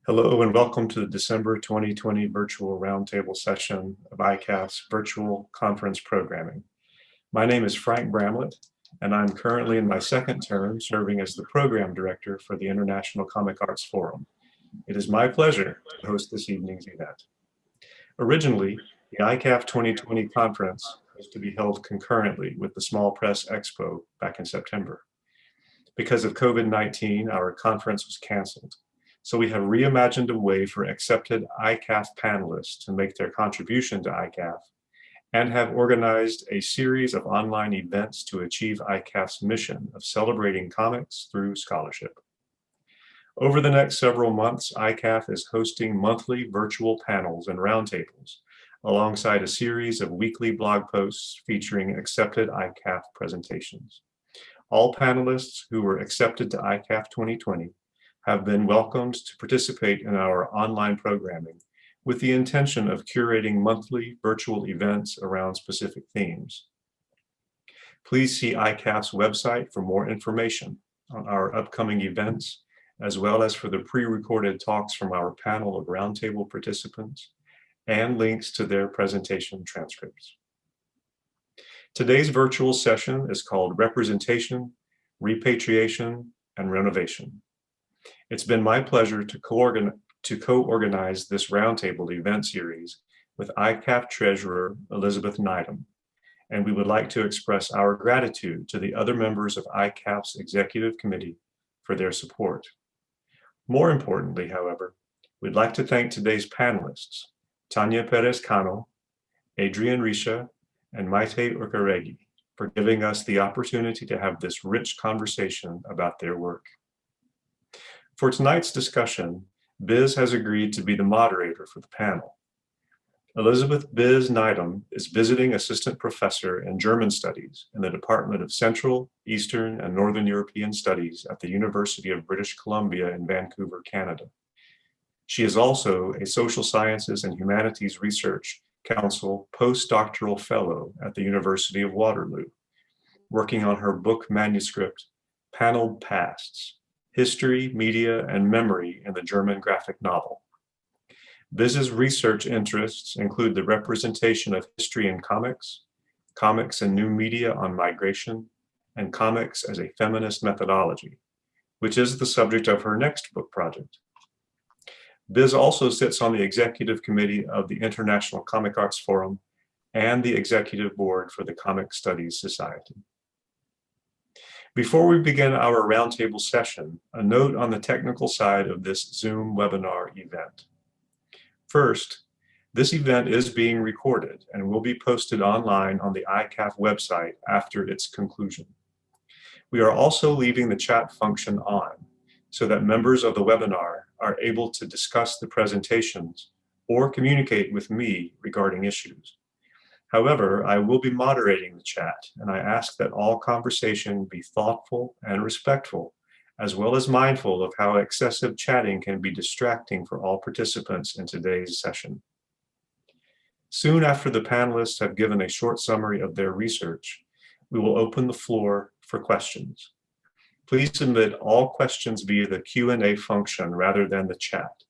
Hello and welcome to the December 2020 virtual roundtable session of ICAF's virtual conference programming. My name is Frank Bramlett, and I'm currently in my second term serving as the program director for the International Comic Arts Forum. It is my pleasure to host this evening's event. Originally, the ICAF 2020 conference was to be held concurrently with the Small Press Expo back in September. Because of COVID-19, our conference was canceled. So we have reimagined a way for accepted ICAF panelists to make their contribution to ICAF and have organized a series of online events to achieve ICAF's mission of celebrating comics through scholarship. Over the next several months, ICAF is hosting monthly virtual panels and roundtables alongside a series of weekly blog posts featuring accepted ICAF presentations. All panelists who were accepted to ICAF 2020 have been welcomed to participate in our online programming with the intention of curating monthly virtual events around specific themes. Please see ICAF's website for more information on our upcoming events, as well as for the pre-recorded talks from our panel of roundtable participants and links to their presentation transcripts. Today's virtual session is called Repatriation, Repatriation, and Renovation. It's been my pleasure to co-organize this roundtable event series with ICAF Treasurer Elizabeth Needham, and we would like to express our gratitude to the other members of ICAF's Executive Committee for their support. More importantly, however, we'd like to thank today's panelists, Tanya Perez-Cano, Adrian Risha, and Maite Urcaregi, for giving us the opportunity to have this rich conversation about their work. For tonight's discussion, Biz has agreed to be the moderator for the panel. Elizabeth Biz Needham is visiting assistant professor in German studies in the Department of Central, Eastern, and Northern European Studies at the University of British Columbia in Vancouver, Canada. She is also a Social Sciences and Humanities Research Council postdoctoral fellow at the University of Waterloo, working on her book manuscript, Paneled Pasts: History, Media, and Memory in the German Graphic Novel. Biz's research interests include the representation of history in comics, comics and new media on migration, and comics as a feminist methodology, which is the subject of her next book project. Biz also sits on the executive committee of the International Comic Arts Forum and the executive board for the Comic Studies Society. Before we begin our roundtable session, a note on the technical side of this Zoom webinar event. First, this event is being recorded and will be posted online on the ICAF website after its conclusion. We are also leaving the chat function on so that members of the webinar are able to discuss the presentations or communicate with me regarding issues. However, I will be moderating the chat, and I ask that all conversation be thoughtful and respectful, as well as mindful of how excessive chatting can be distracting for all participants in today's session. Soon after the panelists have given a short summary of their research, we will open the floor for questions. Please submit all questions via the Q&A function rather than the chat.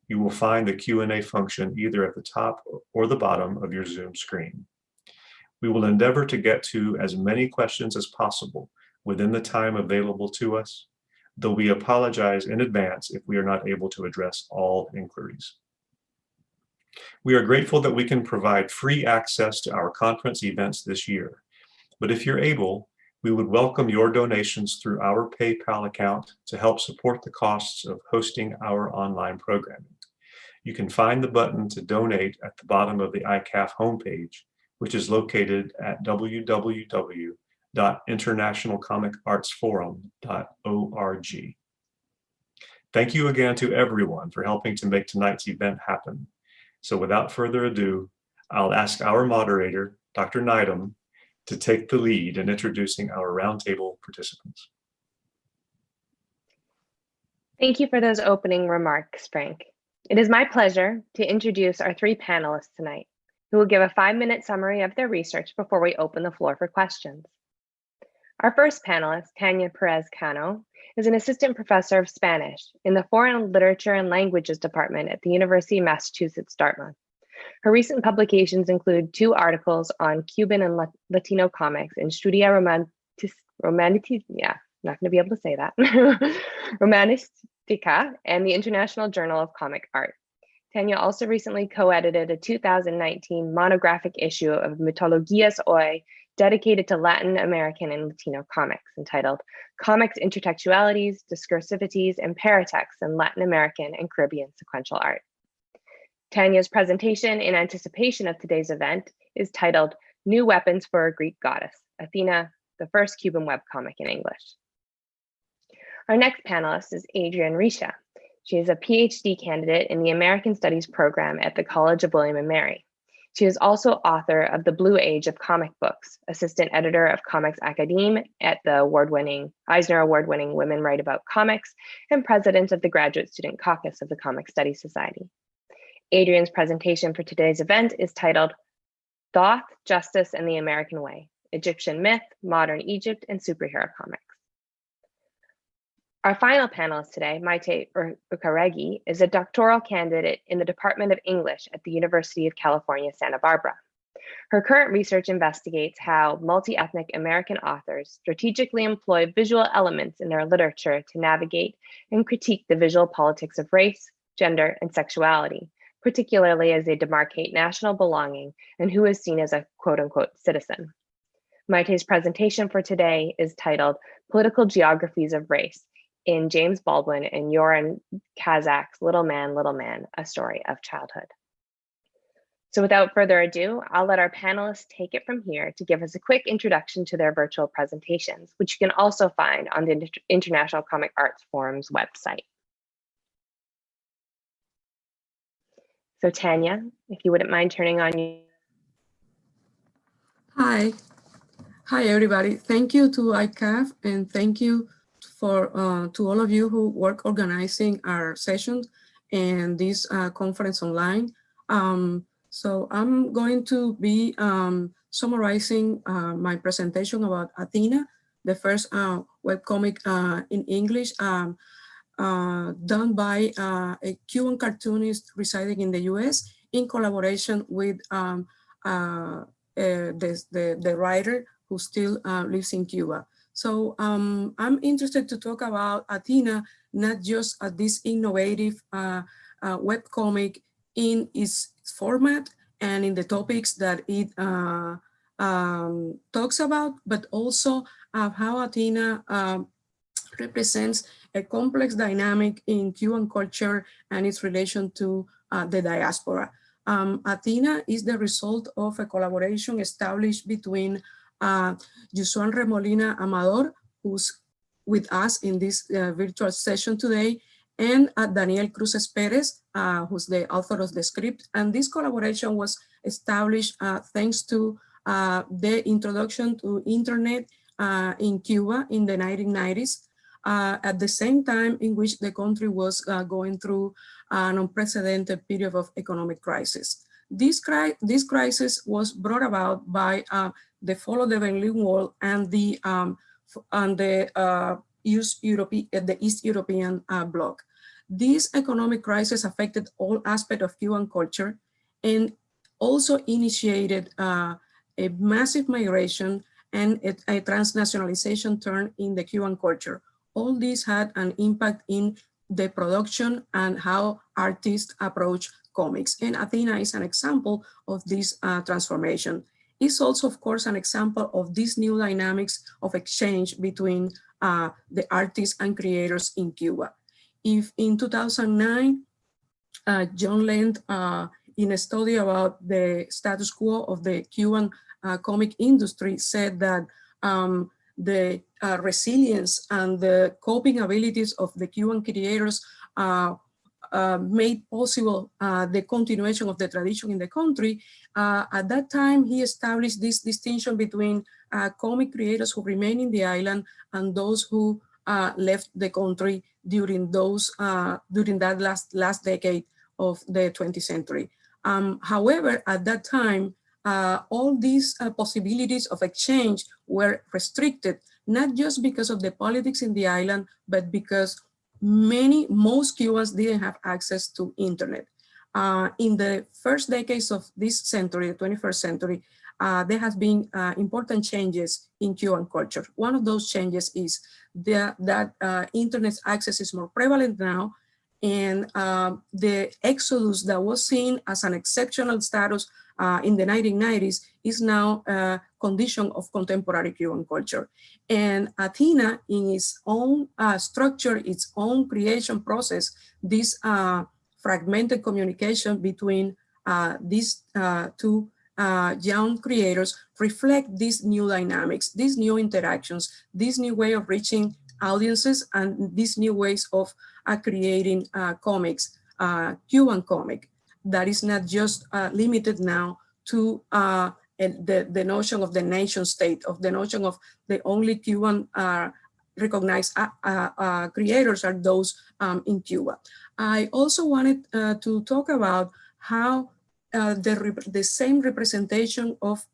You will find the Q&A function either at the top or the bottom of your Zoom screen. We will endeavor to get to as many questions as possible within the time available to us, though we apologize in advance if we are not able to address all inquiries. We are grateful that we can provide free access to our conference events this year, but if you're able, we would welcome your donations through our PayPal account to help support the costs of hosting our online programming. You can find the button to donate at the bottom of the ICAF homepage, which is located at www.internationalcomicartsforum.org. Thank you again to everyone for helping to make tonight's event happen. So without further ado, I'll ask our moderator, Dr. Needham, to take the lead in introducing our roundtable participants. Thank you for those opening remarks, Frank. It is my pleasure to introduce our three panelists tonight, who will give a 5-minute summary of their research before we open the floor for questions. Our first panelist, Tanya Perez-Cano, is an assistant professor of Spanish in the Foreign Literature and Languages Department at the University of Massachusetts, Dartmouth. Her recent publications include 2 articles on Cuban and Latino comics in Studia Romantica, not going to be able to say that, Romanistica, and the International Journal of Comic Art. Tanya also recently co-edited a 2019 monographic issue of Mitologías Hoy dedicated to Latin American and Latino comics, entitled Comics Intertextualities, Discursivities, and Paratexts in Latin American and Caribbean Sequential Art. Tanya's presentation in anticipation of today's event is titled New Weapons for a Greek Goddess, Athena, the first Cuban webcomic in English. Our next panelist is Adrienne Risha. She is a PhD candidate in the American Studies program at the College of William & Mary. She is also author of The Blue Age of Comic Books, assistant editor of Comics Academe at the Eisner Award-winning Women Write About Comics, and president of the Graduate Student Caucus of the Comic Studies Society. Adrienne's presentation for today's event is titled Thoth, Justice, and the American Way, Egyptian Myth, Modern Egypt, and Superhero Comics. Our final panelist today, Maite Ukaregi, is a doctoral candidate in the Department of English at the University of California, Santa Barbara. Her current research investigates how multi-ethnic American authors strategically employ visual elements in their literature to navigate and critique the visual politics of race, gender, and sexuality, particularly as they demarcate national belonging and who is seen as a quote-unquote citizen. Maite's presentation for today is titled Political Geographies of Race, in James Baldwin and Yoram Kazak's Little Man, A Story of Childhood. So without further ado, I'll let our panelists take it from here to give us a quick introduction to their virtual presentations, which you can also find on the International Comic Arts Forum's website. So Tanya, if you wouldn't mind turning on you. Hi everybody. Thank you to ICAF and thank you to all of you who work organizing our sessions and this conference online. So I'm going to be summarizing my presentation about Athena, the first webcomic in English done by a Cuban cartoonist residing in the US in collaboration with the writer who still lives in Cuba. So I'm interested to talk about Athena, not just this innovative webcomic in its format and in the topics that it talks about, but also how Athena represents a complex dynamic in Cuban culture and its relation to the diaspora. Athena is the result of a collaboration established between Yusuan Remolina Amador, who's with us in this virtual session today, and Daniel Cruces Perez, who's the author of the script. And this collaboration was established thanks to the introduction to internet in Cuba in the 1990s, at the same time in which the country was going through an unprecedented period of economic crisis. This crisis was brought about by the fall of the Berlin Wall and the East European bloc. This economic crisis affected all aspects of Cuban culture and also initiated a massive migration and a transnationalization turn in the Cuban culture. All this had an impact in the production and how artists approach comics. And Athena is an example of this transformation. It's also, of course, an example of these new dynamics of exchange between the artists and creators in Cuba. If in 2009, John Lent, in a study about the status quo of the Cuban comic industry, said that the resilience and the coping abilities of the Cuban creators made possible the continuation of the tradition in the country. At that time, he established this distinction between comic creators who remain in the island and those who left the country during that last decade of the 20th century. However, at that time, all these possibilities of exchange were restricted not just because of the politics in the island, but because most Cubans didn't have access to internet. In the first decades of this century, the 21st century, there has been important changes in Cuban culture. One of those changes is that internet access is more prevalent now, and the exodus that was seen as an exceptional status in the 1990s is now a condition of contemporary Cuban culture. And Athena, in its own structure, its own creation process, this fragmented communication between these two young creators reflect these new dynamics, these new interactions, this new way of reaching audiences, and these new ways of creating comics, Cuban comic, that is not just limited now to the notion of the nation state, of the notion of the only Cuban recognized creators are those in Cuba. I also wanted to talk about how the same representation of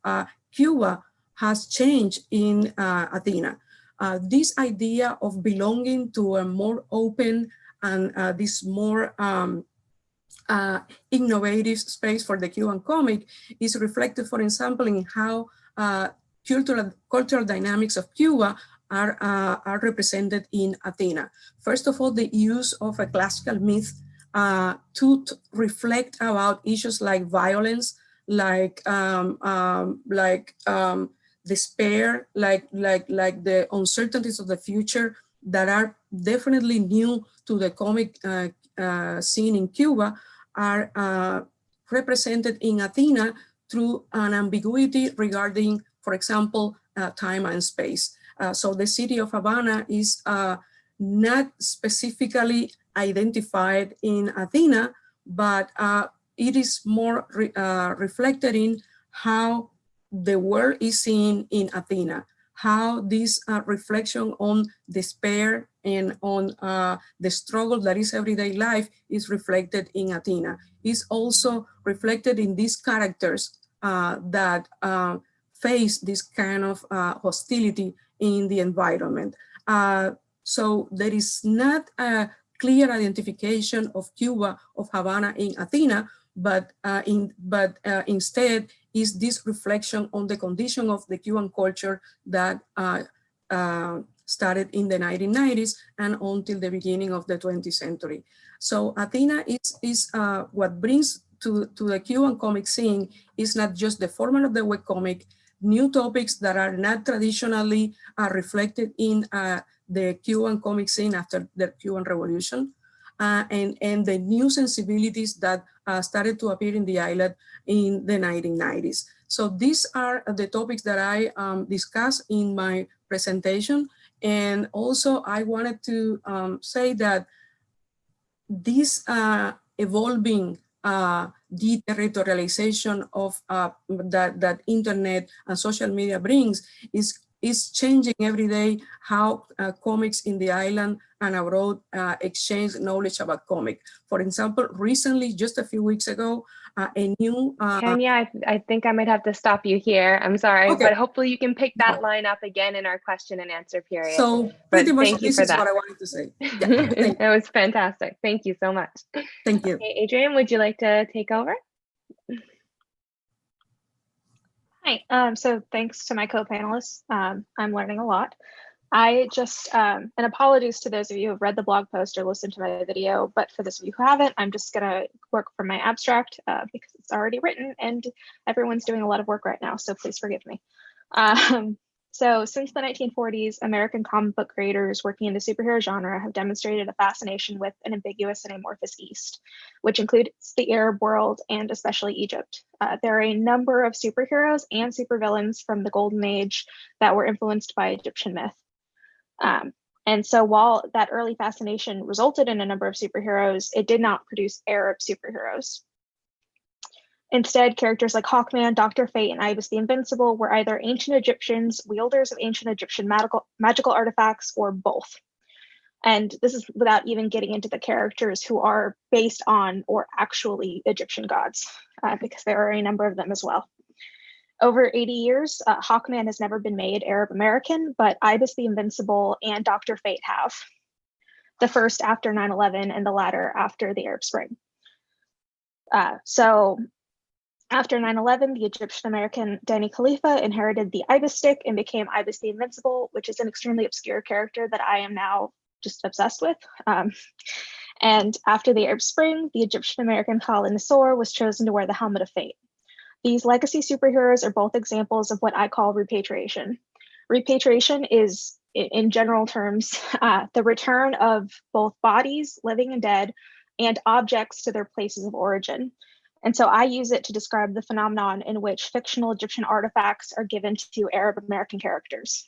Cuba has changed in Athena. This idea of belonging to a more open and this more innovative space for the Cuban comic is reflected, for example, in how cultural dynamics of Cuba are represented in Athena. First of all, the use of a classical myth to reflect about issues like violence, like despair, like the uncertainties of the future that are definitely new to the comic scene in Cuba, are represented in Athena through an ambiguity regarding, for example, time and space. So the city of Havana is not specifically identified in Athena, but it is more reflected in how the world is seen in Athena, how this reflection on despair and on the struggle that is everyday life is reflected in Athena. It's also reflected in these characters that face this kind of hostility in the environment. So there is not a clear identification of Cuba, of Havana in Athena, but instead is this reflection on the condition of the Cuban culture that started in the 1990s and until the beginning of the 20th century. So Athena is what brings to the Cuban comic scene is not just the format of the webcomic, new topics that are not traditionally reflected in the Cuban comic scene after the Cuban Revolution, and the new sensibilities that started to appear in the island in the 1990s. So these are the topics that I discussed in my presentation. And also I wanted to say that this evolving deterritorialization of that internet and social media brings is changing every day how comics in the island and abroad exchange knowledge about comic. For example, recently, just a few weeks ago, a new... Tanya, I think I might have to stop you here. I'm sorry, okay. But hopefully you can pick that line up again in our question and answer period. So pretty much thank you this for is that. what I wanted to say. Yeah, that was fantastic. Thank you so much. Thank you. Okay, Adrian, would you like to take over? Hi, so thanks to my co-panelists. I'm learning a lot. I just, and apologies to those of you who have read the blog post or listened to my video, but for those of you who haven't, I'm just gonna work from my abstract because it's already written and everyone's doing a lot of work right now, so please forgive me. So since the 1940s, American comic book creators working in the superhero genre have demonstrated a fascination with an ambiguous and amorphous East, which includes the Arab world and especially Egypt. There are a number of superheroes and supervillains from the Golden Age that were influenced by Egyptian myth. And so while that early fascination resulted in a number of superheroes, it did not produce Arab superheroes. Instead, characters like Hawkman, Dr. Fate, and Ibis the Invincible were either ancient Egyptians, wielders of ancient Egyptian magical artifacts, or both. And this is without even getting into the characters who are based on or actually Egyptian gods, because there are a number of them as well. Over 80 years, Hawkman has never been made Arab American, but Ibis the Invincible and Dr. Fate have. The first after 9/11 and the latter after the Arab Spring. So after 9/11, the Egyptian American Danny Khalifa inherited the Ibis stick and became Ibis the Invincible, which is an extremely obscure character that I am now just obsessed with. And after the Arab Spring, the Egyptian American Khalid Nasor was chosen to wear the helmet of fate. These legacy superheroes are both examples of what I call repatriation. Repatriation is, in general terms, the return of both bodies, living and dead, and objects to their places of origin. And so I use it to describe the phenomenon in which fictional Egyptian artifacts are given to Arab American characters,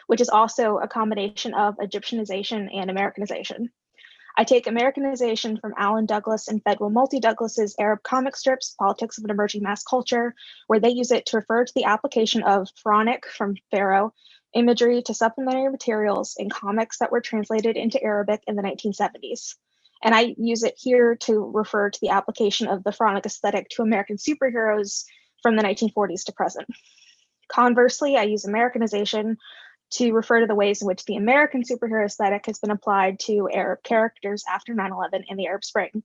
which is also a combination of Egyptianization and Americanization. I take Americanization from Alan Douglas and Fedwell Multi Douglas's Arab comic strips, Politics of an Emerging Mass Culture, where they use it to refer to the application of pharaonic, from Pharaoh, imagery to supplementary materials in comics that were translated into Arabic in the 1970s. And I use it here to refer to the application of the pharaonic aesthetic to American superheroes from the 1940s to present. Conversely, I use Americanization to refer to the ways in which the American superhero aesthetic has been applied to Arab characters after 9/11 and the Arab Spring,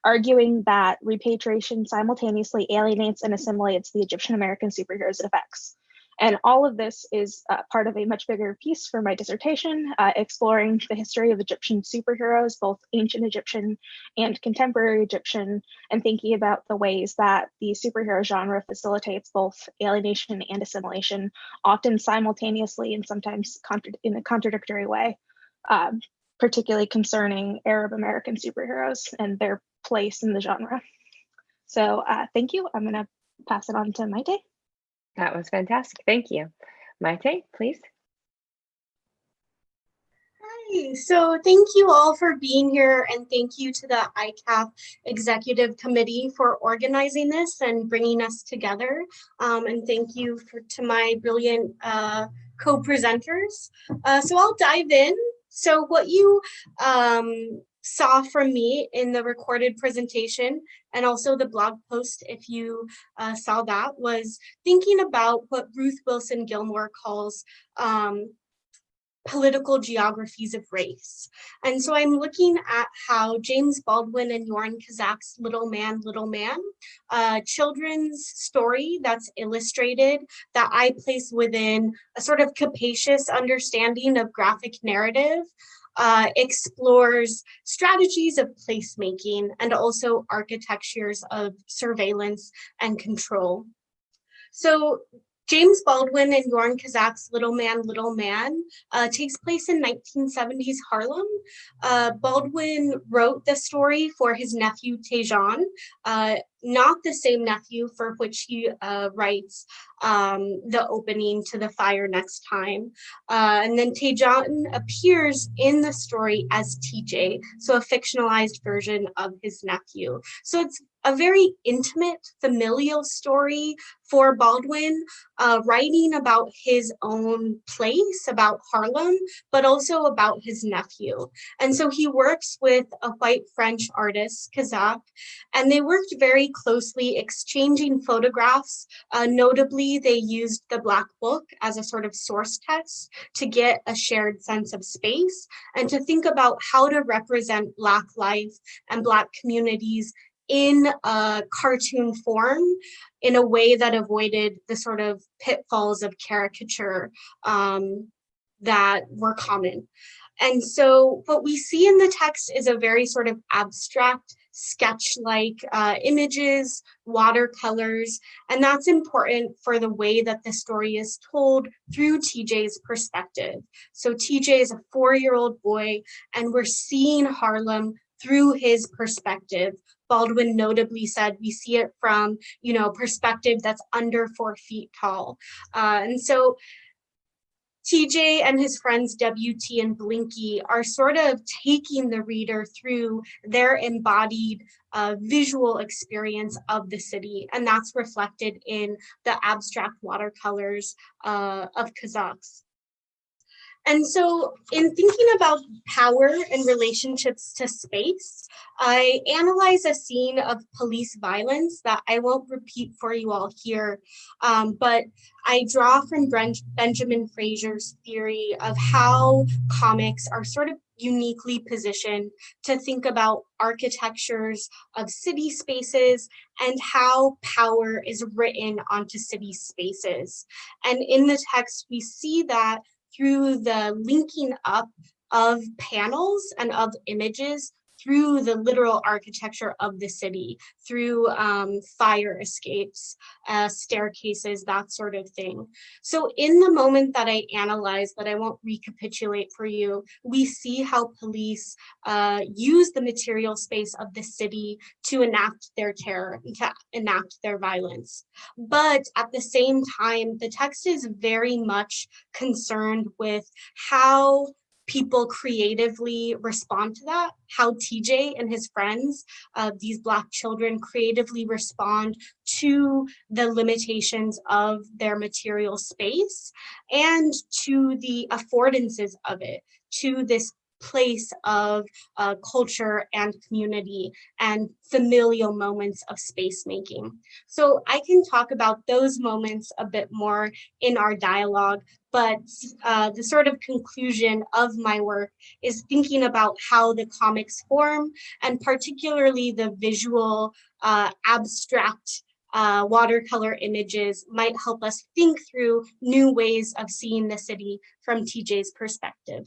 arguing that repatriation simultaneously alienates and assimilates the Egyptian American superheroes it affects. And all of this is part of a much bigger piece for my dissertation, exploring the history of Egyptian superheroes, both ancient Egyptian and contemporary Egyptian, and thinking about the ways that the superhero genre facilitates both alienation and assimilation, often simultaneously and sometimes in a contradictory way, particularly concerning Arab American superheroes and their place in the genre. So thank you. I'm going to pass it on to Maite. That was fantastic. Thank you. Maite, please. Hi, so thank you all for being here, and thank you to the ICAF Executive Committee for organizing this and bringing us together. And thank you to my brilliant co-presenters. So I'll dive in. So what you saw from me in the recorded presentation and also the blog post, if you saw that, was thinking about what Ruth Wilson Gilmore calls political geographies of race. And so I'm looking at how James Baldwin and Yoram Kazak's Little Man, a children's story that's illustrated that I place within a sort of capacious understanding of graphic narrative, explores strategies of placemaking and also architectures of surveillance and control. So James Baldwin and Yoram Kazak's Little Man takes place in 1970s Harlem. Baldwin wrote the story for his nephew Tejan, not the same nephew for which he writes the opening to The Fire Next Time. And then Tejan appears in the story as TJ, so a fictionalized version of his nephew. So it's a very intimate, familial story for Baldwin, writing about his own place, about Harlem, but also about his nephew. And so he works with a white French artist, Kazak, and they worked very closely exchanging photographs. Notably, they used the Black Book as a sort of source text to get a shared sense of space and to think about how to represent Black life and Black communities in a cartoon form in a way that avoided the sort of pitfalls of caricature that were common. And so what we see in the text is a very sort of abstract, sketch-like images, watercolors, and that's important for the way that the story is told through TJ's perspective. So TJ is a 4-year-old boy, and we're seeing Harlem through his perspective. Baldwin notably said we see it from, perspective that's under 4 feet tall. And so TJ and his friends WT and Blinky are sort of taking the reader through their embodied visual experience of the city, and that's reflected in the abstract watercolors of Kazaks. And so in thinking about power and relationships to space, I analyze a scene of police violence that I won't repeat for you all here, but I draw from Benjamin Fraser's theory of how comics are sort of uniquely positioned to think about architectures of city spaces and how power is written onto city spaces. And in the text, we see that through the linking up of panels and of images through the literal architecture of the city, through fire escapes, staircases, that sort of thing. So in the moment that I analyze, that I won't recapitulate for you, we see how police use the material space of the city to enact their terror, to enact their violence. But at the same time, the text is very much concerned with how people creatively respond to that, how TJ and his friends, these Black children, creatively respond to the limitations of their material space and to the affordances of it, to this place of culture and community and familial moments of space making. So I can talk about those moments a bit more in our dialogue, but the sort of conclusion of my work is thinking about how the comics form, and particularly the visual abstract watercolor images might help us think through new ways of seeing the city from TJ's perspective.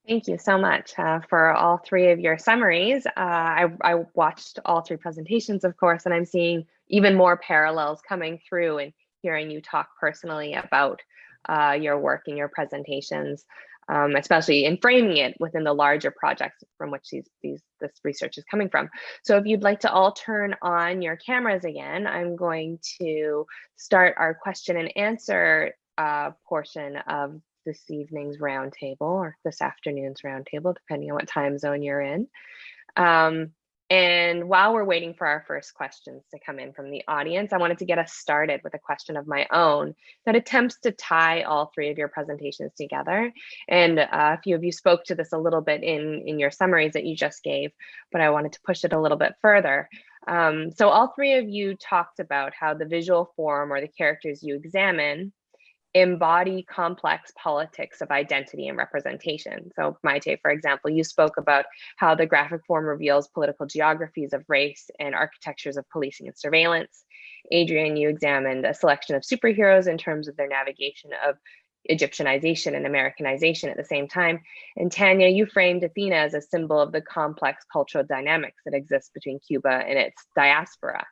Thank you so much for all three of your summaries. I watched all three presentations, of course, and I'm seeing even more parallels coming through and hearing you talk personally about your work and your presentations, especially in framing it within the larger projects from which this research is coming from. So if you'd like to all turn on your cameras again, I'm going to start our question and answer portion of this evening's roundtable, or this afternoon's roundtable, depending on what time zone you're in. And while we're waiting for our first questions to come in from the audience, I wanted to get us started with a question of my own that attempts to tie all three of your presentations together. And a few of you spoke to this a little bit in your summaries that you just gave, but I wanted to push it a little bit further. So all three of you talked about how the visual form or the characters you examine embody complex politics of identity and representation. So Maite, for example, you spoke about how the graphic form reveals political geographies of race and architectures of policing and surveillance. Adrian, you examined a selection of superheroes in terms of their navigation of Egyptianization and Americanization at the same time. And Tanya, you framed Athena as a symbol of the complex cultural dynamics that exist between Cuba and its diaspora.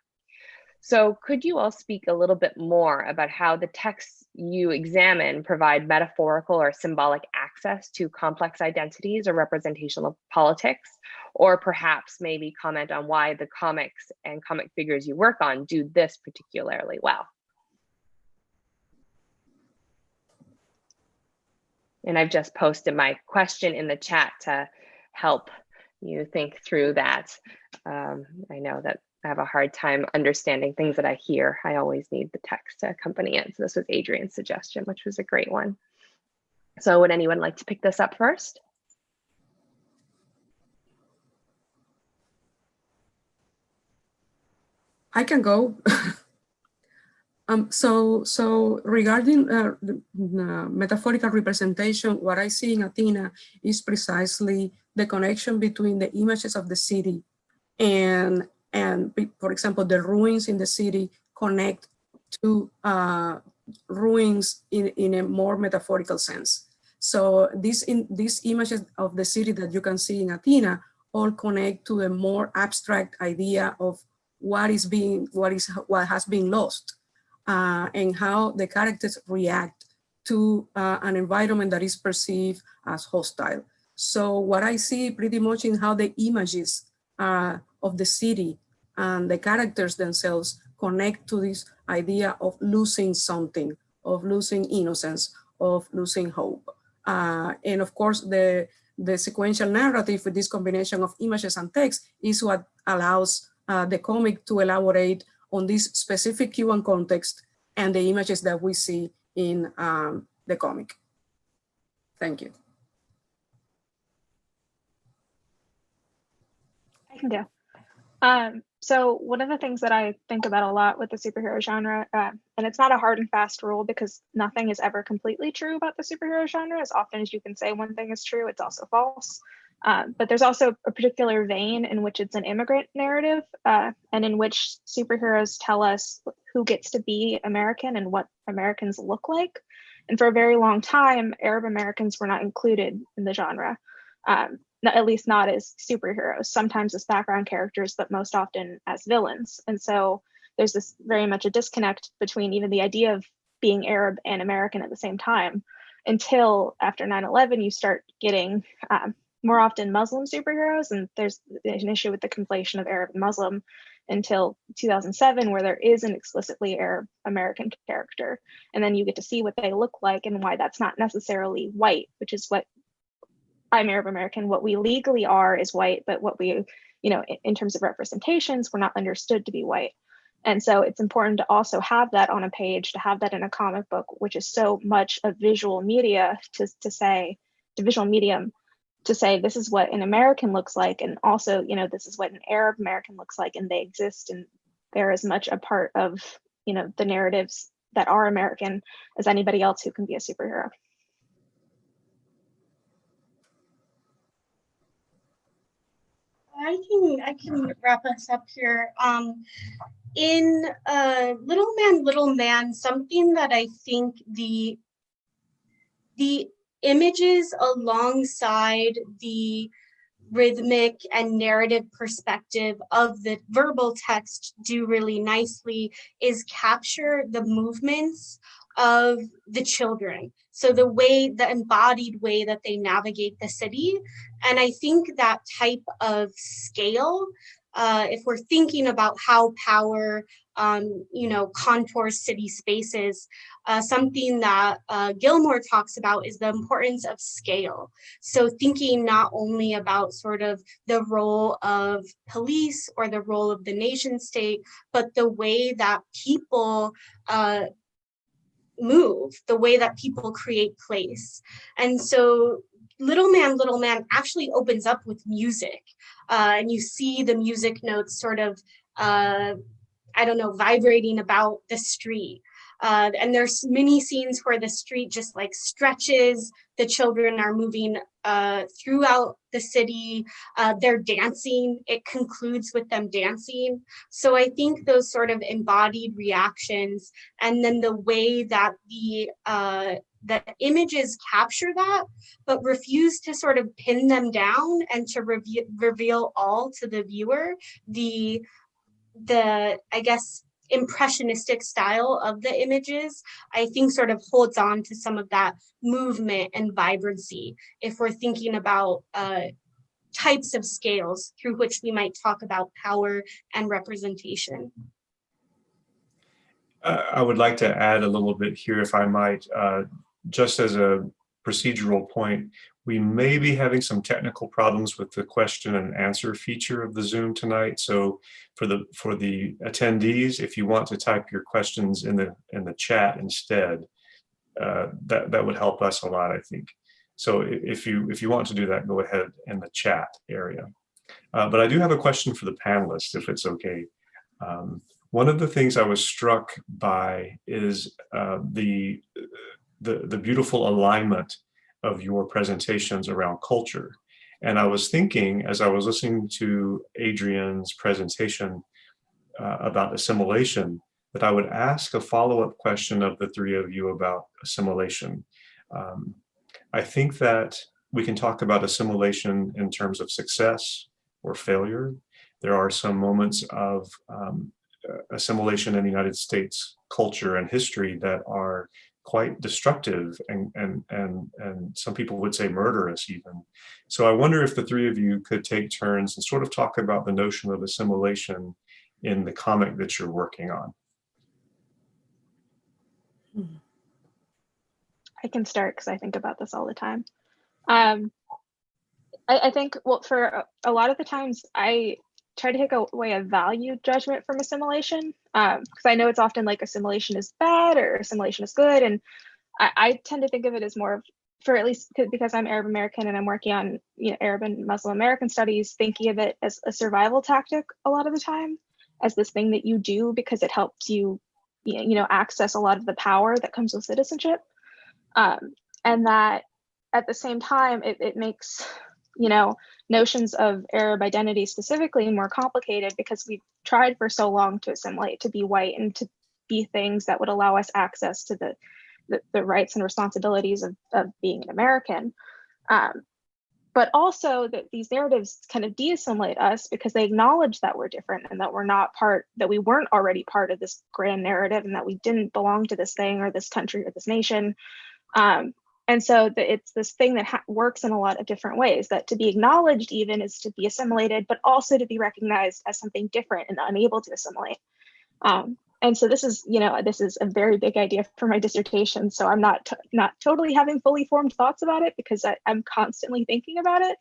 So could you all speak a little bit more about how the texts you examine provide metaphorical or symbolic access to complex identities or representational politics, or perhaps maybe comment on why the comics and comic figures you work on do this particularly well? And I've just posted my question in the chat to help you think through that. I know that I have a hard time understanding things that I hear. I always need the text to accompany it. So this was Adrian's suggestion, which was a great one. So would anyone like to pick this up first? I can go. So regarding the metaphorical representation, what I see in Athena is precisely the connection between the images of the city and for example, the ruins in the city connect to ruins in a more metaphorical sense. So these images of the city that you can see in Athena all connect to a more abstract idea of what has been lost, and how the characters react to an environment that is perceived as hostile. So what I see pretty much in how the images of the city and the characters themselves connect to this idea of losing something, of losing innocence, of losing hope. And of course, the sequential narrative with this combination of images and text is what allows the comic to elaborate on this specific Cuban context and the images that we see in the comic. Thank you. I can go. So one of the things that I think about a lot with the superhero genre, and it's not a hard and fast rule because nothing is ever completely true about the superhero genre. As often as you can say one thing is true, it's also false. But there's also a particular vein in which it's an immigrant narrative, and in which superheroes tell us who gets to be American and what Americans look like. And for a very long time, Arab Americans were not included in the genre. At least not as superheroes, sometimes as background characters, but most often as villains. And so there's this very much a disconnect between even the idea of being Arab and American at the same time, until after 9/11, you start getting more often Muslim superheroes. And there's an issue with the conflation of Arab and Muslim until 2007, where there is an explicitly Arab American character. And then you get to see what they look like and why that's not necessarily white, which is what I'm Arab American. What we legally are is white, but what we, in terms of representations, we're not understood to be white. And so it's important to also have that on a page, to have that in a comic book, which is so much a visual media to say this is what an American looks like. And also, this is what an Arab American looks like, and they exist. And they're as much a part of, the narratives that are American as anybody else who can be a superhero. I can wrap us up here. In Little Man, something that I think the images alongside the rhythmic and narrative perspective of the verbal text do really nicely is capture the movements of the children. So the embodied way that they navigate the city. And I think that type of scale, if we're thinking about how power, contours city spaces, something that Gilmore talks about is the importance of scale. So thinking not only about sort of the role of police or the role of the nation state, but the way that people move, the way that people create place. And so Little Man actually opens up with music, and you see the music notes sort of, vibrating about the street. And there's many scenes where the street just like stretches, the children are moving throughout the city, they're dancing, it concludes with them dancing. So I think those sort of embodied reactions, and then the way that the images capture that, but refuse to sort of pin them down and to reveal all to the viewer, the I guess impressionistic style of the images, I think sort of holds on to some of that movement and vibrancy if we're thinking about types of scales through which we might talk about power and representation. I would like to add a little bit here, if I might, just as a procedural point. We may be having some technical problems with the question and answer feature of the Zoom tonight. So for the attendees, if you want to type your questions in the chat instead, that would help us a lot, I think. So if you want to do that, go ahead in the chat area. But I do have a question for the panelists, if it's okay. One of the things I was struck by is the beautiful alignment of your presentations around culture. And I was thinking, as I was listening to Adrian's presentation about assimilation, that I would ask a follow-up question of the three of you about assimilation. I think that we can talk about assimilation in terms of success or failure. There are some moments of assimilation in the United States culture and history that are quite destructive and some people would say murderous even. So I wonder if the three of you could take turns and sort of talk about the notion of assimilation in the comic that you're working on. I can start because I think about this all the time. I think, well, for a lot of the times, I try to take away a value judgment from assimilation, because I know it's often like assimilation is bad or assimilation is good, and I tend to think of it as more of, for at least because I'm Arab American and I'm working on Arab and Muslim American studies, thinking of it as a survival tactic a lot of the time, as this thing that you do because it helps you access a lot of the power that comes with citizenship, and that at the same time it makes notions of Arab identity specifically more complicated, because we've tried for so long to assimilate, to be white, and to be things that would allow us access to the rights and responsibilities of being an American. But also that these narratives kind of de-assimilate us because they acknowledge that we're different and that we weren't already part of this grand narrative, and that we didn't belong to this thing or this country or this nation. And so it's this thing that works in a lot of different ways, that to be acknowledged even is to be assimilated, but also to be recognized as something different and unable to assimilate. And so this is a very big idea for my dissertation. So I'm not totally having fully formed thoughts about it, because I'm constantly thinking about it.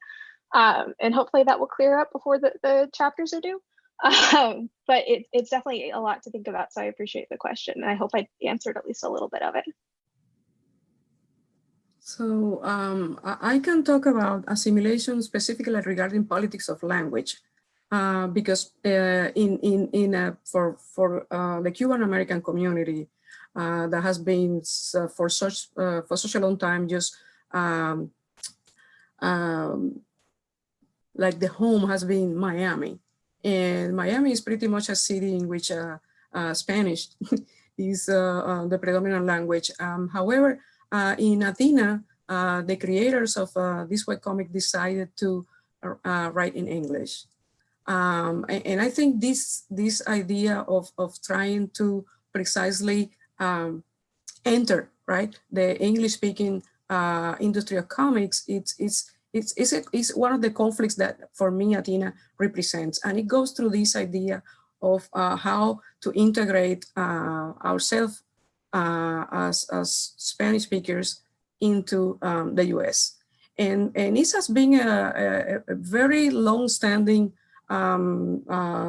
And hopefully that will clear up before the chapters are due. But it's definitely a lot to think about. So I appreciate the question. And I hope I answered at least a little bit of it. So I can talk about assimilation specifically regarding politics of language, because for the Cuban American community that has been for such a long time just like the home has been Miami, and Miami is pretty much a city in which Spanish is the predominant language. However, in Athena, the creators of this webcomic decided to write in English. And I think this idea of trying to precisely enter, right, the English-speaking industry of comics, it's one of the conflicts that for me Athena represents. And it goes through this idea of how to integrate ourselves as Spanish speakers into the US. And this has been a very long-standing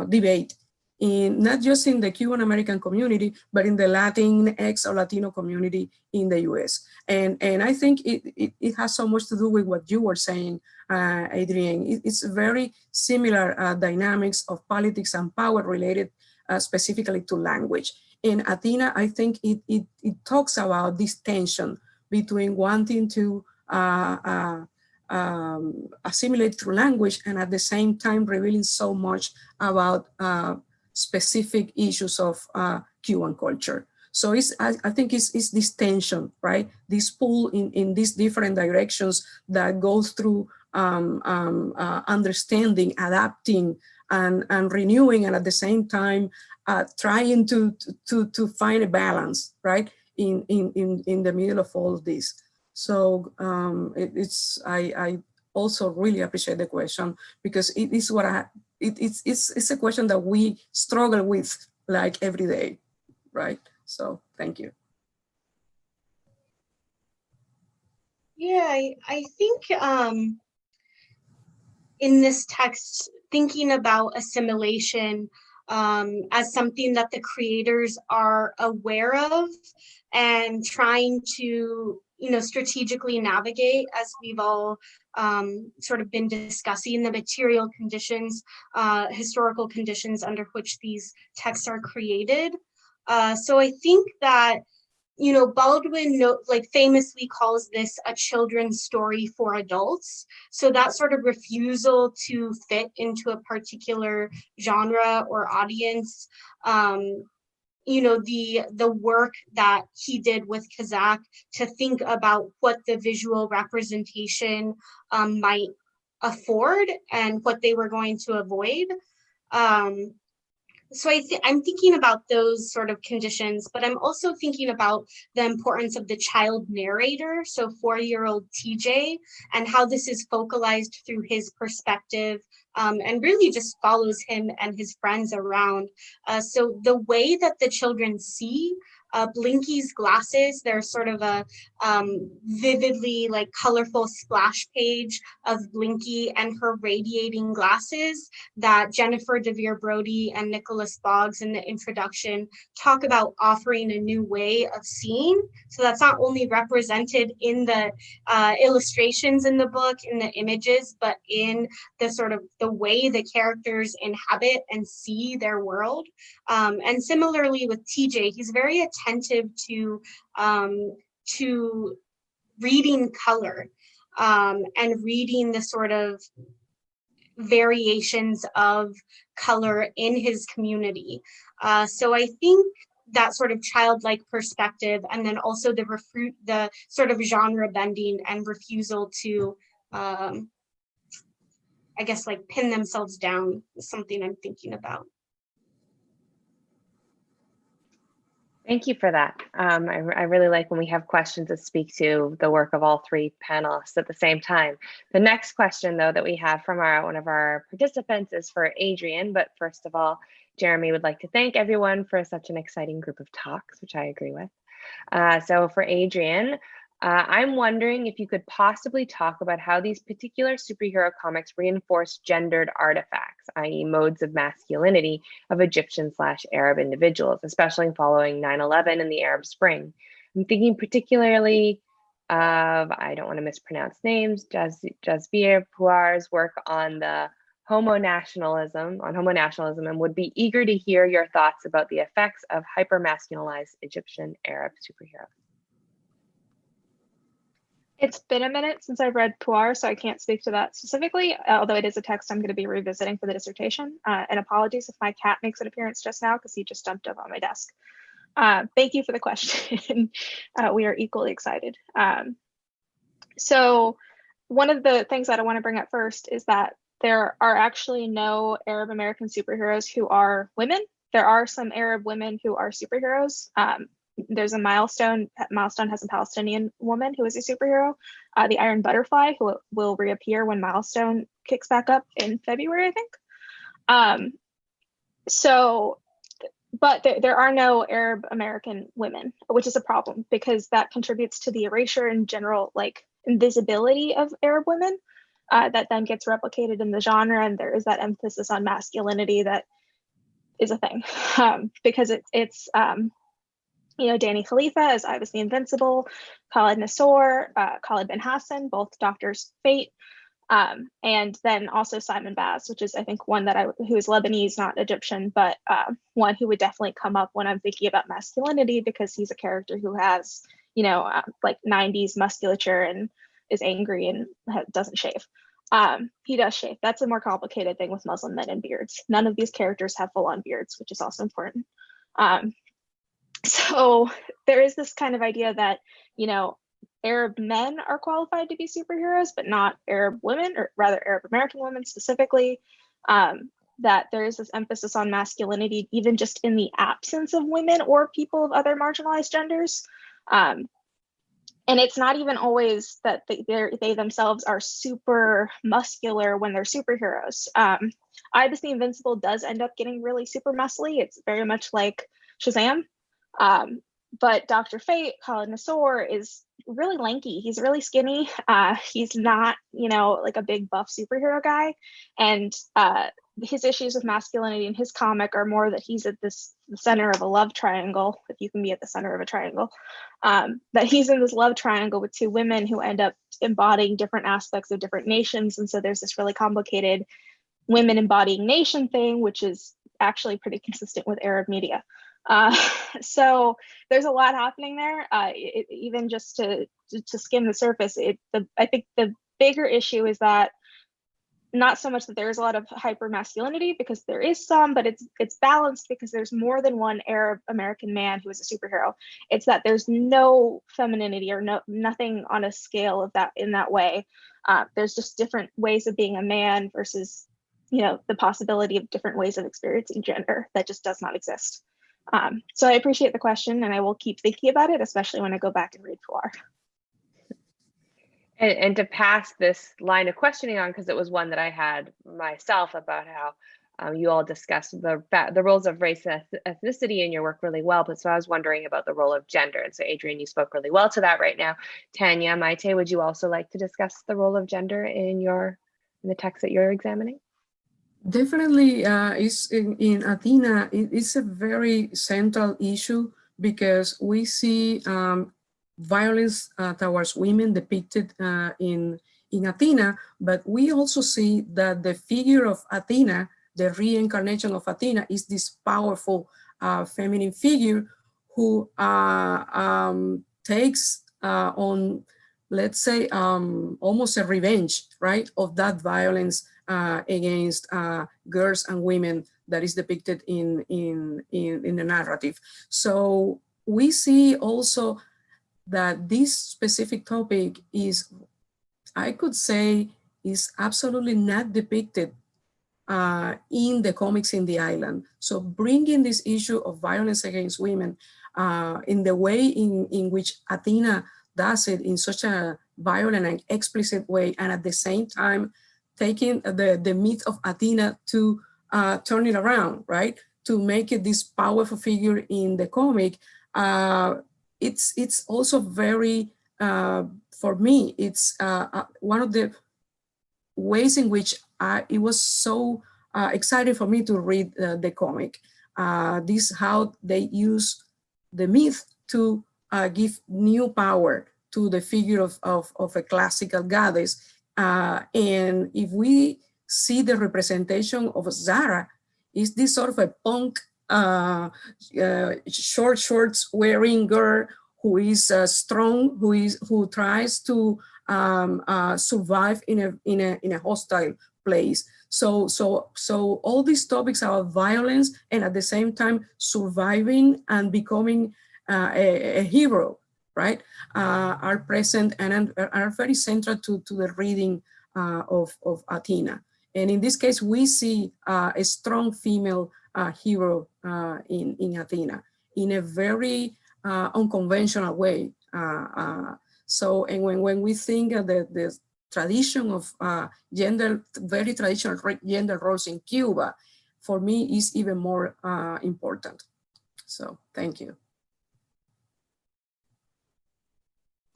debate, not just in the Cuban American community, but in the Latinx or Latino community in the US. And I think it has so much to do with what you were saying, Adrienne. It's very similar dynamics of politics and power related specifically to language. In Athena, I think it talks about this tension between wanting to assimilate through language and at the same time revealing so much about specific issues of Cuban culture. So I think it's this tension, right? This pull in these different directions that goes through understanding, adapting, and renewing, and at the same time trying to find a balance, right, in the middle of all of this. So I also really appreciate the question, because it is what it's a question that we struggle with like every day, right? So thank you. Yeah, I think in this text, thinking about assimilation as something that the creators are aware of and trying to, strategically navigate, as we've all sort of been discussing, the material conditions, historical conditions under which these texts are created. So I think that, Baldwin famously calls this a children's story for adults. So that sort of refusal to fit into a particular genre or audience, the work that he did with Kazakh to think about what the visual representation might afford and what they were going to avoid. So I'm thinking about those sort of conditions, but I'm also thinking about the importance of the child narrator, so 4-year-old TJ, and how this is focalized through his perspective, and really just follows him and his friends around. So the way that the children see Blinky's glasses. There's sort of a vividly like colorful splash page of Blinky and her radiating glasses that Jennifer DeVere Brody and Nicholas Boggs in the introduction talk about offering a new way of seeing. So that's not only represented in the illustrations in the book, in the images, but in the sort of the way the characters inhabit and see their world. And similarly with TJ, he's very attentive to reading color and reading the sort of variations of color in his community. So I think that sort of childlike perspective, and then also the sort of genre bending and refusal to, I guess, like pin themselves down is something I'm thinking about. Thank you for that. I really like when we have questions that speak to the work of all three panelists at the same time. The next question, though, that we have from one of our participants is for Adrian. But first of all, Jeremy would like to thank everyone for such an exciting group of talks, which I agree with. So for Adrian, I'm wondering if you could possibly talk about how these particular superhero comics reinforce gendered artifacts, i.e. modes of masculinity of Egyptian/Arab individuals, especially following 9/11 and the Arab Spring. I'm thinking particularly of, I don't want to mispronounce names, Jasbir Puar's work on the homo-nationalism, and would be eager to hear your thoughts about the effects of hyper-masculinized Egyptian Arab superheroes. It's been a minute since I've read Puar, so I can't speak to that specifically, although it is a text I'm going to be revisiting for the dissertation. And apologies if my cat makes an appearance just now, because he just jumped up on my desk. Thank you for the question. We are equally excited. So one of the things that I want to bring up first is that there are actually no Arab American superheroes who are women. There are some Arab women who are superheroes. There's a Milestone. Milestone has a Palestinian woman who is a superhero. The Iron Butterfly, who will reappear when Milestone kicks back up in February, I think. But there are no Arab American women, which is a problem because that contributes to the erasure and general like invisibility of Arab women that then gets replicated in the genre. And there is that emphasis on masculinity that is a thing because it's Danny Khalifa as Ibis the Invincible, Khalid Nassour, Khalid bin Hassan, both Doctors Fate, and then also Simon Baz, which is I think one that who is Lebanese, not Egyptian, but one who would definitely come up when I'm thinking about masculinity because he's a character who has like 90s musculature and is angry and doesn't shave. He does shave. That's a more complicated thing with Muslim men and beards. None of these characters have full-on beards, which is also important. So there is this kind of idea that, Arab men are qualified to be superheroes, but not Arab women, or rather Arab American women specifically, that there is this emphasis on masculinity, even just in the absence of women or people of other marginalized genders. And it's not even always that they themselves are super muscular when they're superheroes. Ibis the Invincible does end up getting really super muscly. It's very much like Shazam. But Dr. Fate, Khalid Nassour, is really lanky. He's really skinny. He's not, like a big buff superhero guy. And his issues with masculinity in his comic are more that he's at the center of a love triangle, if you can be at the center of a triangle, that he's in this love triangle with two women who end up embodying different aspects of different nations. And so there's this really complicated women embodying nation thing, which is actually pretty consistent with Arab media. So there's a lot happening there. Even just to skim the surface, I think the bigger issue is that not so much that there is a lot of hyper masculinity, because there is some, but it's balanced because there's more than one Arab American man who is a superhero. It's that there's no femininity or nothing on a scale of that in that way. There's just different ways of being a man versus the possibility of different ways of experiencing gender that just does not exist. So I appreciate the question, and I will keep thinking about it, especially when I go back and read Puar. And to pass this line of questioning on, because it was one that I had myself about how You all discussed the roles of race and ethnicity in your work really well, but so I was wondering about the role of gender. And so Adrian, you spoke really well to that right now. Tanya, Maite, would you also like to discuss the role of gender in the text that you're examining? Definitely, is in Athena, it's a very central issue because we see violence towards women depicted in Athena, but we also see that the figure of Athena, the reincarnation of Athena, is this powerful feminine figure who takes on, let's say, almost a revenge, right, of that violence against girls and women that is depicted in the narrative. So we see also that this specific topic is, I could say, is absolutely not depicted in the comics in the island. So bringing this issue of violence against women in the way in which Athena does it in such a violent and explicit way, and at the same time taking the myth of Athena to turn it around, right? To make it this powerful figure in the comic. It's also very, for me, it's one of the ways in which it was so exciting for me to read the comic. This is how they use the myth to give new power to the figure of a classical goddess. And if we see the representation of Zara, is this sort of a punk, short shorts wearing girl who is strong, who tries to survive in a hostile place. So all these topics about violence and at the same time surviving and becoming a hero, right, are present and are very central to the reading of Athena. And in this case, we see a strong female hero in Athena in a very unconventional way. So, and when we think of the tradition of very traditional gender roles in Cuba, for me is even more important. So, thank you.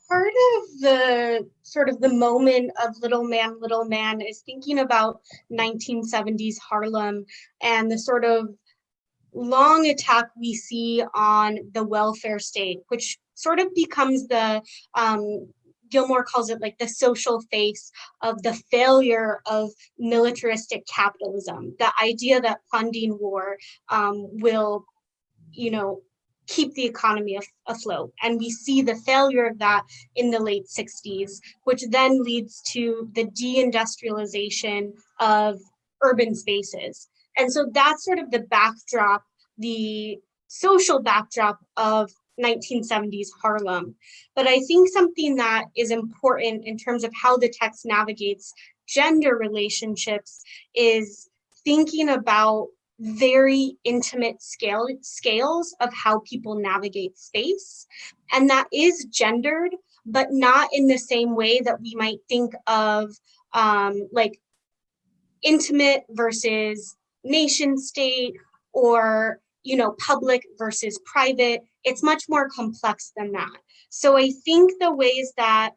Part of the sort of the moment of Little Man is thinking about 1970s Harlem and the sort of long attack we see on the welfare state, which sort of becomes the, Gilmore calls it like the social face of the failure of militaristic capitalism. The idea that funding war will, keep the economy afloat. And we see the failure of that in the late 60s, which then leads to the deindustrialization of urban spaces. And so that's sort of the backdrop, the social backdrop of 1970s Harlem. But I think something that is important in terms of how the text navigates gender relationships is thinking about very intimate scales of how people navigate space. And that is gendered, but not in the same way that we might think of like intimate versus nation state or public versus private. It's much more complex than that. So I think the ways that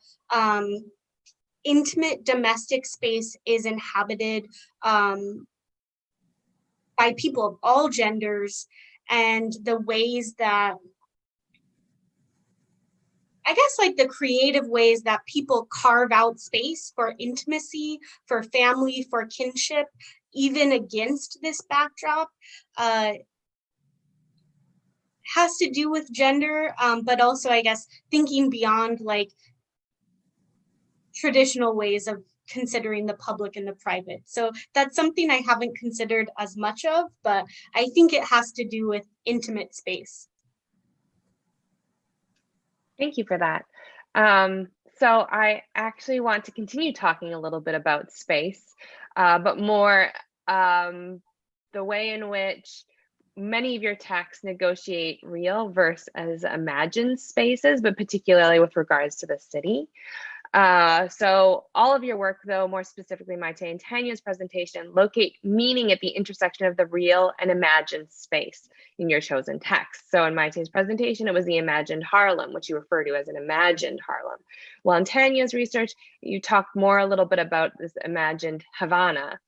intimate domestic space is inhabited by people of all genders, and the ways that, I guess, like the creative ways that people carve out space for intimacy, for family, for kinship, even against this backdrop, has to do with gender, but also, I guess, thinking beyond like traditional ways of considering the public and the private. So that's something I haven't considered as much of, but I think it has to do with intimate space. Thank you for that. So I actually want to continue talking a little bit about space, but more the way in which many of your texts negotiate real versus imagined spaces, but particularly with regards to the city. So all of your work, though, more specifically Maite and Tanya's presentation, locate meaning at the intersection of the real and imagined space in your chosen text. So in Maite's presentation, it was the imagined Harlem, which you refer to as an imagined Harlem. While in Tanya's research, you talked more a little bit about this imagined Havana.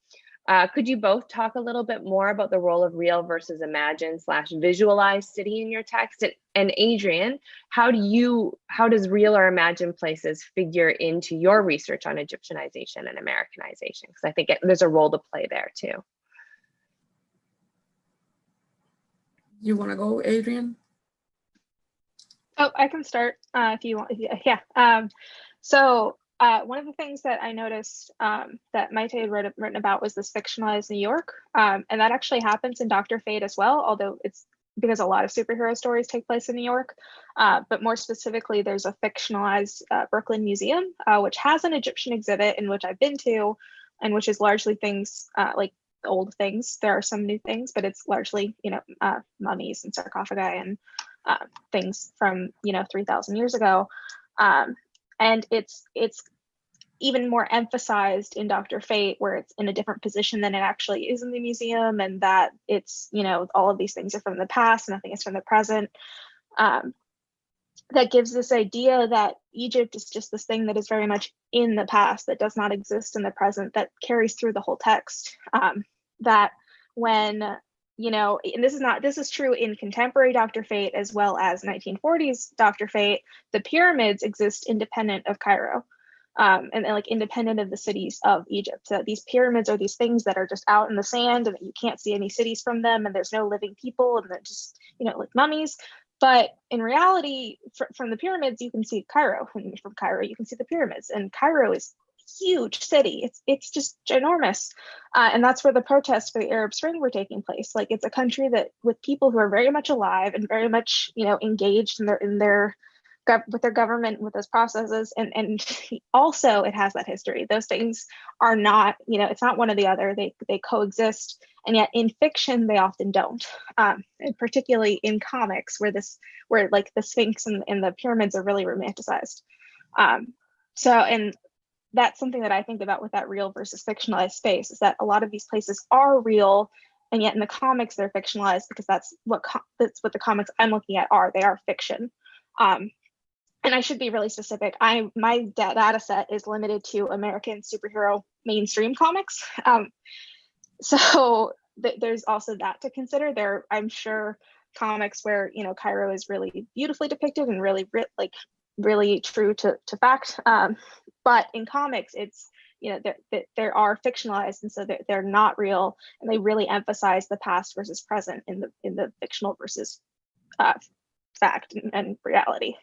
Could you both talk a little bit more about the role of real versus imagined / visualized city in your text? And Adrian, how does real or imagined places figure into your research on Egyptianization and Americanization? Because I think there's a role to play there too. You want to go, Adrian? Oh, I can start if you want. Yeah. One of the things that I noticed that Maite had written about was this fictionalized New York. And that actually happens in Dr. Fate as well, although it's because a lot of superhero stories take place in New York. But more specifically, there's a fictionalized Brooklyn Museum, which has an Egyptian exhibit in which I've been to, and which is largely things like old things. There are some new things, but it's largely, mummies and sarcophagi and things from, 3,000 years ago. And it's even more emphasized in Dr. Fate, where it's in a different position than it actually is in the museum, and that it's, all of these things are from the past, nothing is from the present. That gives this idea that Egypt is just this thing that is very much in the past, that does not exist in the present, that carries through the whole text. That when, and this is true in contemporary Dr. Fate as well as 1940s Dr. Fate, the pyramids exist independent of Cairo. And like independent of the cities of Egypt. So these pyramids are these things that are just out in the sand and you can't see any cities from them, and there's no living people, and they're just, like mummies. But in reality, from the pyramids, you can see Cairo, and from Cairo, you can see the pyramids. And Cairo is a huge city. It's just ginormous. And that's where the protests for the Arab Spring were taking place. Like, it's a country that with people who are very much alive and very much, engaged in their with their government, with those processes, and also it has that history. Those things are not, it's not one or the other. They coexist, and yet in fiction they often don't. And particularly in comics, where like the Sphinx and the pyramids are really romanticized. And that's something that I think about with that real versus fictionalized space, is that a lot of these places are real, and yet in the comics they're fictionalized, because that's what the comics I'm looking at are. They are fiction. And I should be really specific. My data set is limited to American superhero mainstream comics. So there's also that to consider. I'm sure comics where, Cairo is really beautifully depicted and really true to fact. But in comics, it's, there are fictionalized, and so they're not real, and they really emphasize the past versus present in the fictional versus fact and reality.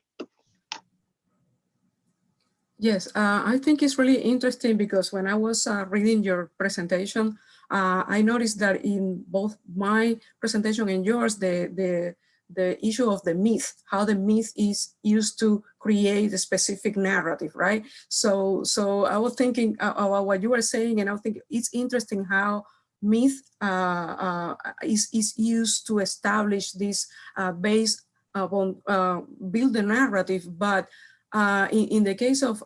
Yes, I think it's really interesting, because when I was reading your presentation, I noticed that in both my presentation and yours, the issue of the myth, how the myth is used to create a specific narrative, right? So I was thinking about what you were saying, and I think it's interesting how myth is used to establish this base upon build the narrative, but in the case of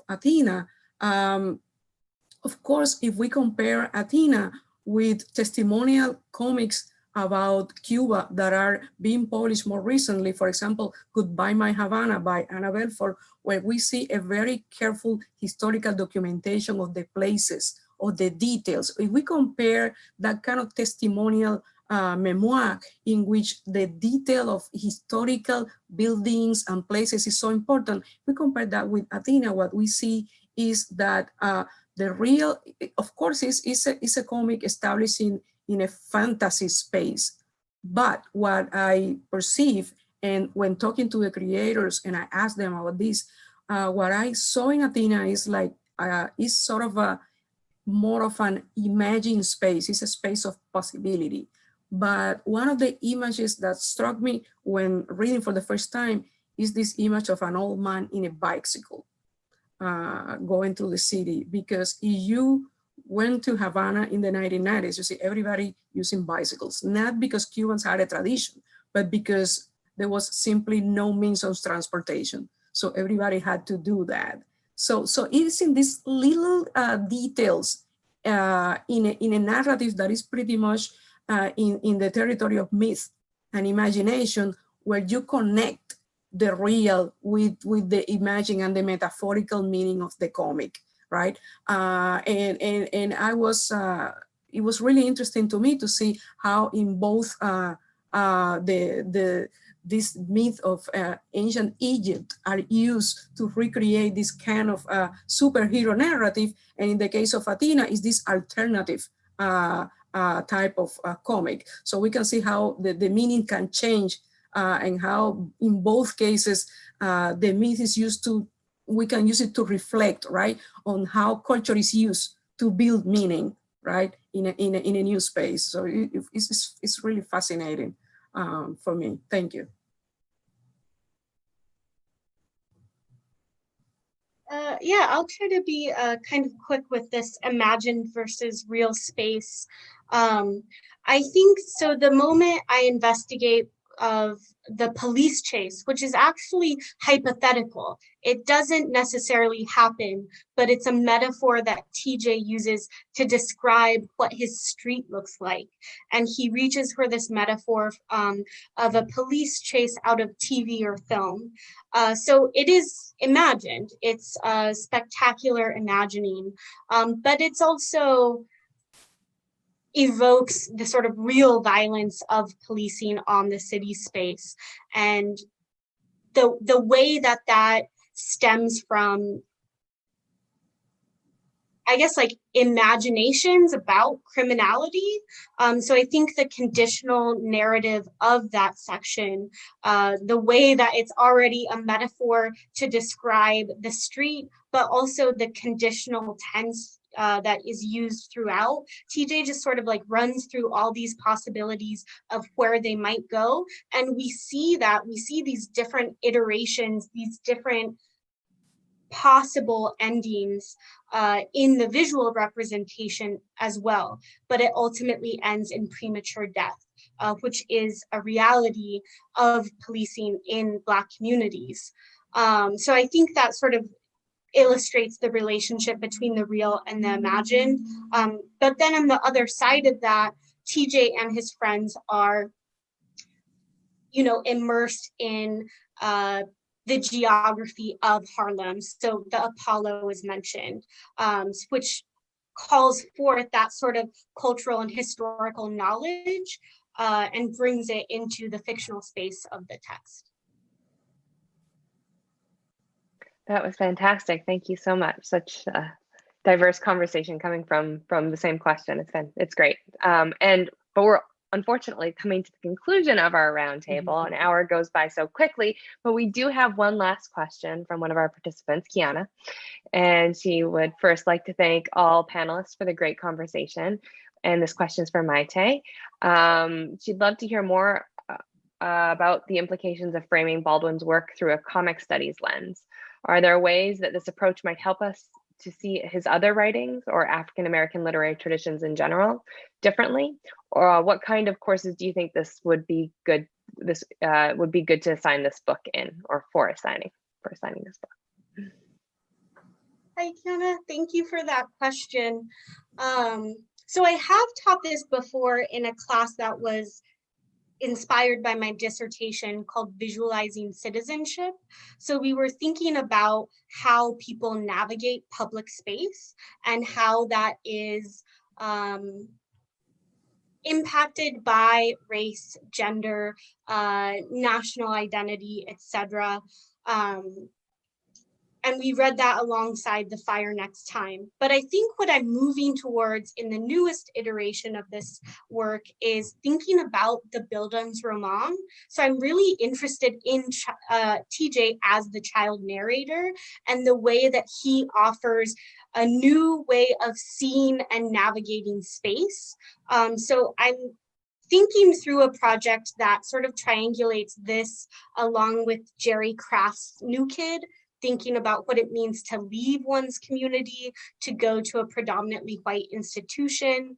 Athena, of course, if we compare Athena with testimonial comics about Cuba that are being published more recently, for example, Goodbye My Havana by Anna Belfort, where we see a very careful historical documentation of the places, of the details. If we compare that kind of testimonial memoir in which the detail of historical buildings and places is so important, we compare that with Athena, what we see is that the real, of course, is a comic established in a fantasy space. But what I perceive, and when talking to the creators and I asked them about this, what I saw in Athena is like, is sort of a more of an imagined space. It's a space of possibility. But one of the images that struck me when reading for the first time is this image of an old man in a bicycle going through the city. Because if you went to Havana in the 1990s, you see everybody using bicycles, not because Cubans had a tradition, but because there was simply no means of transportation. So everybody had to do that. So it's in these little details in a narrative that is pretty much in the territory of myth and imagination, where you connect the real with the imagining and the metaphorical meaning of the comic, right? And I was, it was really interesting to me to see how in both this myth of ancient Egypt are used to recreate this kind of superhero narrative. And in the case of Athena, is this alternative type of comic. So we can see how the meaning can change and how in both cases, the myth is used to, we can use it to reflect, right, on how culture is used to build meaning, right, in a new space. So it's really fascinating for me. Thank you. Yeah, I'll try to be kind of quick with this imagined versus real space. I think, so the moment I investigate of the police chase, which is actually hypothetical, it doesn't necessarily happen, but it's a metaphor that TJ uses to describe what his street looks like. And he reaches for this metaphor of a police chase out of TV or film. So it is imagined, it's spectacular imagining, but it's also evokes the sort of real violence of policing on the city space. And the way that that stems from, I guess, like imaginations about criminality. So I think the conditional narrative of that section, the way that it's already a metaphor to describe the street, but also the conditional tense that is used throughout. TJ just sort of like runs through all these possibilities of where they might go. And we see these different iterations, these different possible endings in the visual representation as well, but it ultimately ends in premature death, which is a reality of policing in Black communities. So I think that sort of illustrates the relationship between the real and the imagined. But then on the other side of that, TJ and his friends are, immersed in the geography of Harlem. So the Apollo is mentioned, which calls forth that sort of cultural and historical knowledge and brings it into the fictional space of the text. That was fantastic. Thank you so much. Such a diverse conversation coming from the same question. It's great. But we're unfortunately coming to the conclusion of our roundtable. An hour goes by so quickly, but we do have one last question from one of our participants, Kiana. And she would first like to thank all panelists for the great conversation. And this question is for Maite. She'd love to hear more about the implications of framing Baldwin's work through a comic studies lens. Are there ways that this approach might help us to see his other writings or African-American literary traditions in general differently? Or what kind of courses do you think this would be good? This would be good to assign this book in, or for assigning this book. Hi, Kiana. Thank you for that question. So I have taught this before in a class that was inspired by my dissertation called Visualizing Citizenship. So we were thinking about how people navigate public space and how that is impacted by race, gender, national identity, etc. And we read that alongside The Fire Next Time. But I think what I'm moving towards in the newest iteration of this work is thinking about the Bildungsroman. So I'm really interested in TJ as the child narrator and the way that he offers a new way of seeing and navigating space. So I'm thinking through a project that sort of triangulates this along with Jerry Craft's New Kid, thinking about what it means to leave one's community to go to a predominantly white institution.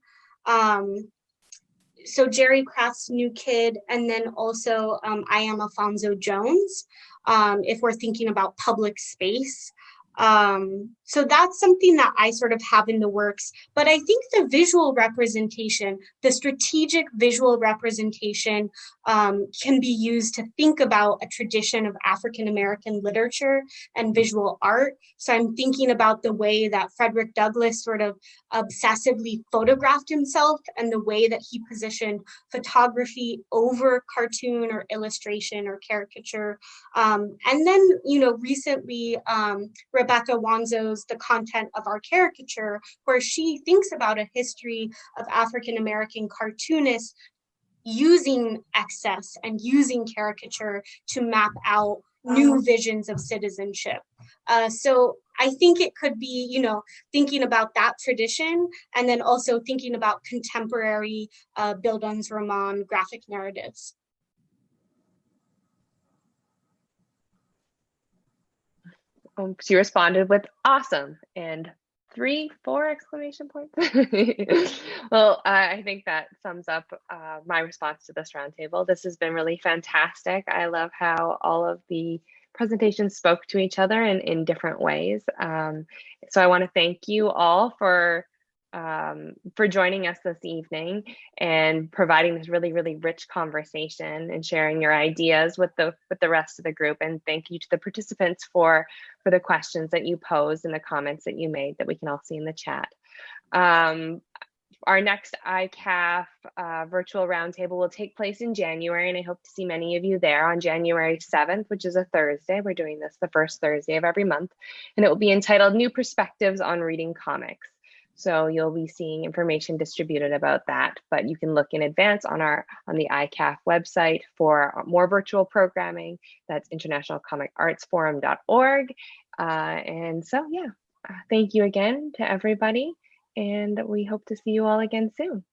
So Jerry Craft's New Kid, and then also I Am Alfonso Jones, if we're thinking about public space. So that's something that I sort of have in the works. But I think the visual representation, the strategic visual representation, can be used to think about a tradition of African American literature and visual art. So I'm thinking about the way that Frederick Douglass sort of obsessively photographed himself and the way that he positioned photography over cartoon or illustration or caricature. And then, you know, recently, Rebecca Wanzo's The Content of Our Caricature, where she thinks about a history of African American cartoonists using excess and using caricature to map out new visions of citizenship. So I think it could be, you know, thinking about that tradition and then also thinking about contemporary Bildungsroman graphic narratives. She responded with awesome and 4 exclamation points. Well, I think that sums up my response to this roundtable. This has been really fantastic. I love how all of the presentations spoke to each other in different ways. So I want to thank you all for joining us this evening and providing this really, really rich conversation and sharing your ideas with the rest of the group. And thank you to the participants for the questions that you posed and the comments that you made that we can all see in the chat. Our next ICAF virtual roundtable will take place in January, and I hope to see many of you there on January 7th, which is a Thursday. We're doing this the first Thursday of every month, and it will be entitled New Perspectives on Reading Comics. So you'll be seeing information distributed about that, but you can look in advance on the ICAF website for more virtual programming. That's internationalcomicartsforum.org. And so, yeah, thank you again to everybody, and we hope to see you all again soon.